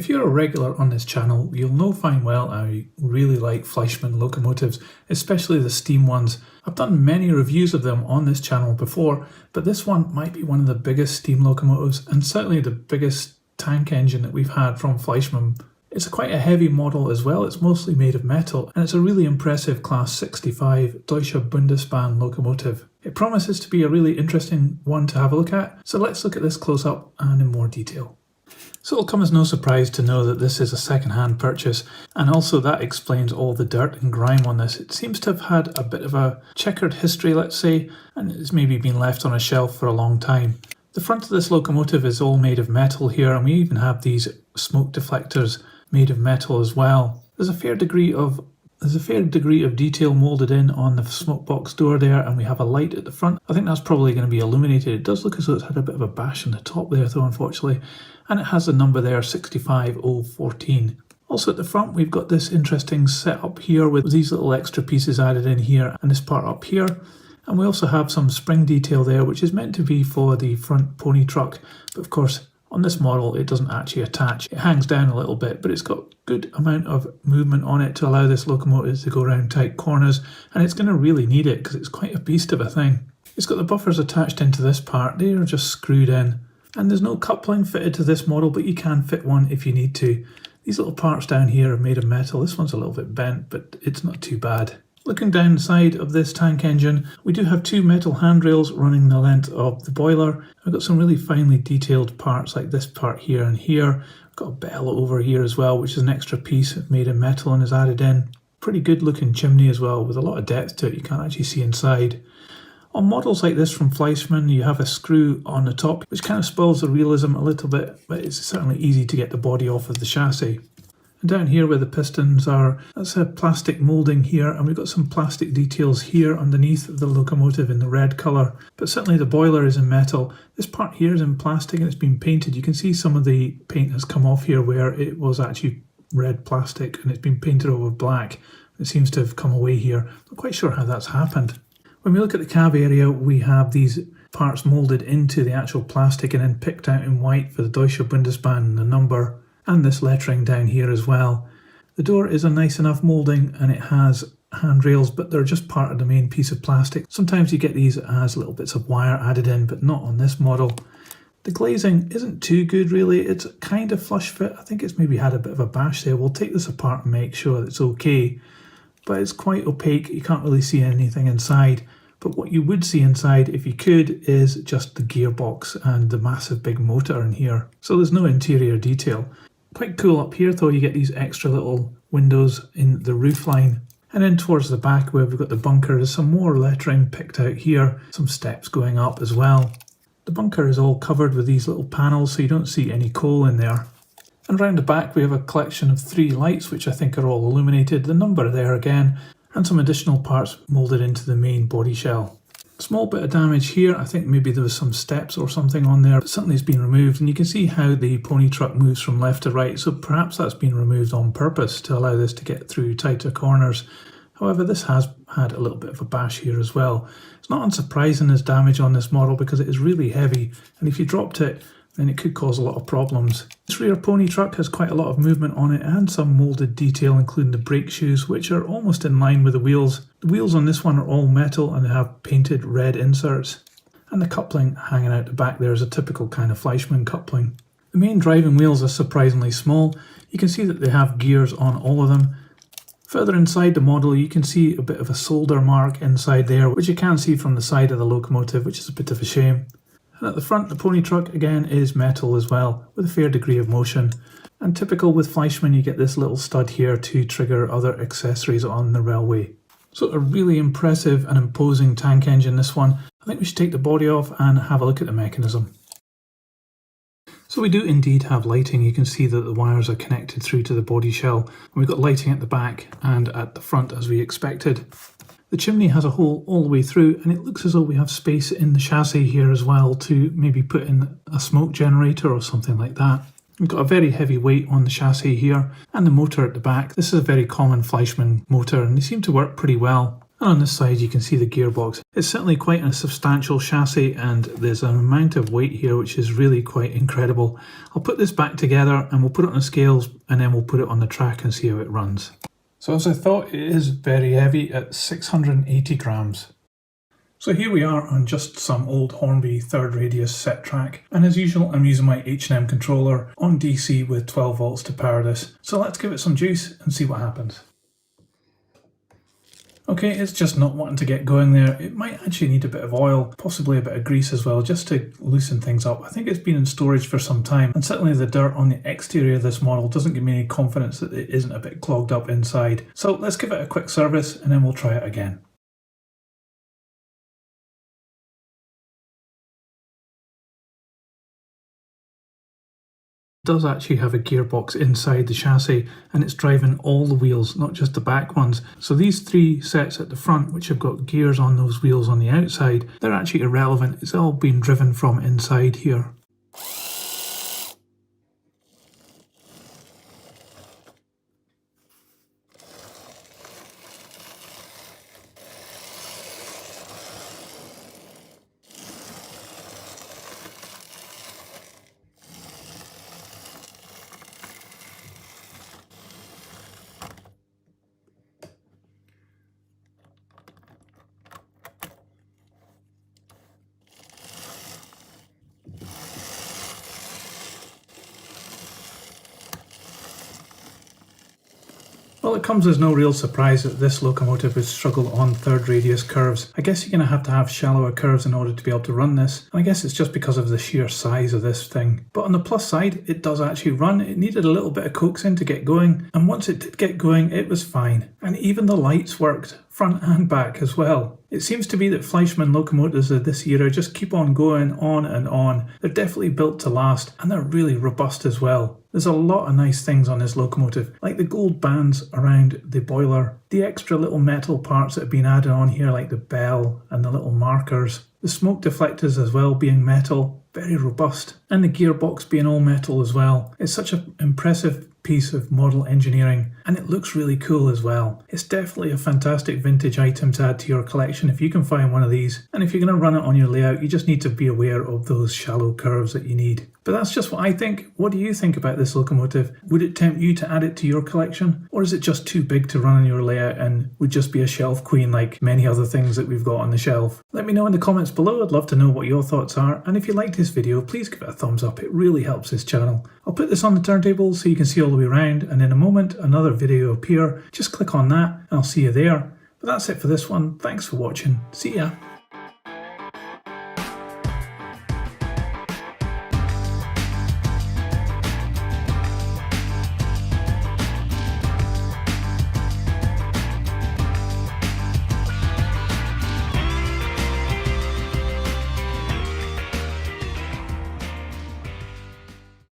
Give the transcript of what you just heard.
If you're a regular on this channel, you'll know fine well I really like Fleischmann locomotives, especially the steam ones. I've done many reviews of them on this channel before, but this one might be one of the biggest steam locomotives and certainly the biggest tank engine that we've had from Fleischmann. It's quite a heavy model as well. It's mostly made of metal and it's a really impressive Class 65 Deutsche Bundesbahn locomotive. It promises to be a really interesting one to have a look at, so let's look at this close up and in more detail. So it'll come as no surprise to know that this is a second-hand purchase, and also that explains all the dirt and grime on this. It seems to have had a bit of a checkered history, let's say, and it's maybe been left on a shelf for a long time. The front of this locomotive is all made of metal here, and we even have these smoke deflectors made of metal as well. There's a fair degree of detail moulded in on the smoke box door there, and we have a light at the front. I think that's probably going to be illuminated. It does look as though it's had a bit of a bash on the top there though, unfortunately, and it has the number there 65014. Also at the front we've got this interesting setup here with these little extra pieces added in here and this part up here, and we also have some spring detail there which is meant to be for the front pony truck, but of course on this model it doesn't actually attach. It hangs down a little bit, but it's got good amount of movement on it to allow this locomotive to go around tight corners, and it's going to really need it because it's quite a beast of a thing. It's got the buffers attached into this part. They are just screwed in, and there's no coupling fitted to this model, but you can fit one if you need to. These little parts down here are made of metal. This one's a little bit bent, but it's not too bad. Looking down the side of this tank engine, we do have two metal handrails running the length of the boiler. We've got some really finely detailed parts like this part here and here. We've got a bell over here as well, which is an extra piece made of metal and is added in. Pretty good looking chimney as well, with a lot of depth to it. You can't actually see inside. On models like this from Fleischmann, you have a screw on the top, which kind of spoils the realism a little bit, but it's certainly easy to get the body off of the chassis. And down here where the pistons are, that's a plastic moulding here, and we've got some plastic details here underneath the locomotive in the red colour, but certainly the boiler is in metal. This part here is in plastic and it's been painted. You can see some of the paint has come off here where it was actually red plastic and it's been painted over black. It seems to have come away here. Not quite sure how that's happened. When we look at the cab area, we have these parts moulded into the actual plastic and then picked out in white for the Deutsche Bundesbahn and the number, and this lettering down here as well. The door is a nice enough moulding and it has handrails, but they're just part of the main piece of plastic. Sometimes you get these as little bits of wire added in, but not on this model. The glazing isn't too good really. It's kind of flush fit. I think it's maybe had a bit of a bash there. We'll take this apart and make sure that it's okay. But it's quite opaque. You can't really see anything inside. But what you would see inside, if you could, is just the gearbox and the massive big motor in here. So there's no interior detail. Quite cool up here though, you get these extra little windows in the roofline. And then towards the back where we've got the bunker, there's some more lettering picked out here, some steps going up as well. The bunker is all covered with these little panels so you don't see any coal in there. And around the back we have a collection of 3 lights which I think are all illuminated, the number there again, and some additional parts moulded into the main body shell. Small bit of damage here. I think maybe there was some steps or something on there, but something's been removed, and you can see how the pony truck moves from left to right, so perhaps that's been removed on purpose to allow this to get through tighter corners. However, this has had a little bit of a bash here as well. It's not unsurprising there's damage on this model because it is really heavy, and if you dropped it then it could cause a lot of problems. This rear pony truck has quite a lot of movement on it and some moulded detail, including the brake shoes, which are almost in line with the wheels. The wheels on this one are all metal and they have painted red inserts. And the coupling hanging out the back there is a typical kind of Fleischmann coupling. The main driving wheels are surprisingly small. You can see that they have gears on all of them. Further inside the model you can see a bit of a solder mark inside there, which you can see from the side of the locomotive, which is a bit of a shame. And at the front, the pony truck again is metal as well, with a fair degree of motion. And typical with Fleischmann, you get this little stud here to trigger other accessories on the railway. So a really impressive and imposing tank engine, this one. I think we should take the body off and have a look at the mechanism. So we do indeed have lighting. You can see that the wires are connected through to the body shell. And we've got lighting at the back and at the front as we expected. The chimney has a hole all the way through, and it looks as though we have space in the chassis here as well to maybe put in a smoke generator or something like that. We've got a very heavy weight on the chassis here, and the motor at the back. This is a very common Fleischmann motor and they seem to work pretty well. And on this side you can see the gearbox. It's certainly quite a substantial chassis, and there's an amount of weight here which is really quite incredible. I'll put this back together and we'll put it on the scales, and then we'll put it on the track and see how it runs. So as I thought, it is very heavy at 680 grams. So here we are on just some old Hornby third radius set track, and as usual I'm using my H&M controller on DC with 12 volts to power this. So let's give it some juice and see what happens. Okay, it's just not wanting to get going there. It might actually need a bit of oil, possibly a bit of grease as well, just to loosen things up. I think it's been in storage for some time, and certainly the dirt on the exterior of this model doesn't give me any confidence that it isn't a bit clogged up inside. So let's give it a quick service and then we'll try it again. Does actually have a gearbox inside the chassis, and it's driving all the wheels, not just the back ones. So these three sets at the front, which have got gears on those wheels on the outside, they're actually irrelevant. It's all being driven from inside here. Well, it comes as no real surprise that this locomotive would struggle on third radius curves. I guess you're going to have shallower curves in order to be able to run this, and I guess it's just because of the sheer size of this thing. But on the plus side, it does actually run. It needed a little bit of coaxing to get going, and once it did get going, it was fine. And even the lights worked, front and back as well. It seems to be that Fleischmann locomotives of this era just keep on going on and on. They're definitely built to last, and they're really robust as well. There's a lot of nice things on this locomotive, like the gold bands around the boiler, the extra little metal parts that have been added on here like the bell and the little markers, the smoke deflectors as well being metal, very robust, and the gearbox being all metal as well. It's such an impressive piece of model engineering, and it looks really cool as well. It's definitely a fantastic vintage item to add to your collection if you can find one of these, and if you're going to run it on your layout, you just need to be aware of those shallow curves that you need. But that's just what I think. What do you think about this locomotive? Would it tempt you to add it to your collection, or is it just too big to run on your layout and would just be a shelf queen like many other things that we've got on the shelf? Let me know in the comments below. I'd love to know what your thoughts are, and if you liked this video, please give it a thumbs up. It really helps this channel. I'll put this on the turntable so you can see all the way around, and in a moment another video will appear. Just click on that and I'll see you there. But that's it for this one. Thanks for watching. See ya.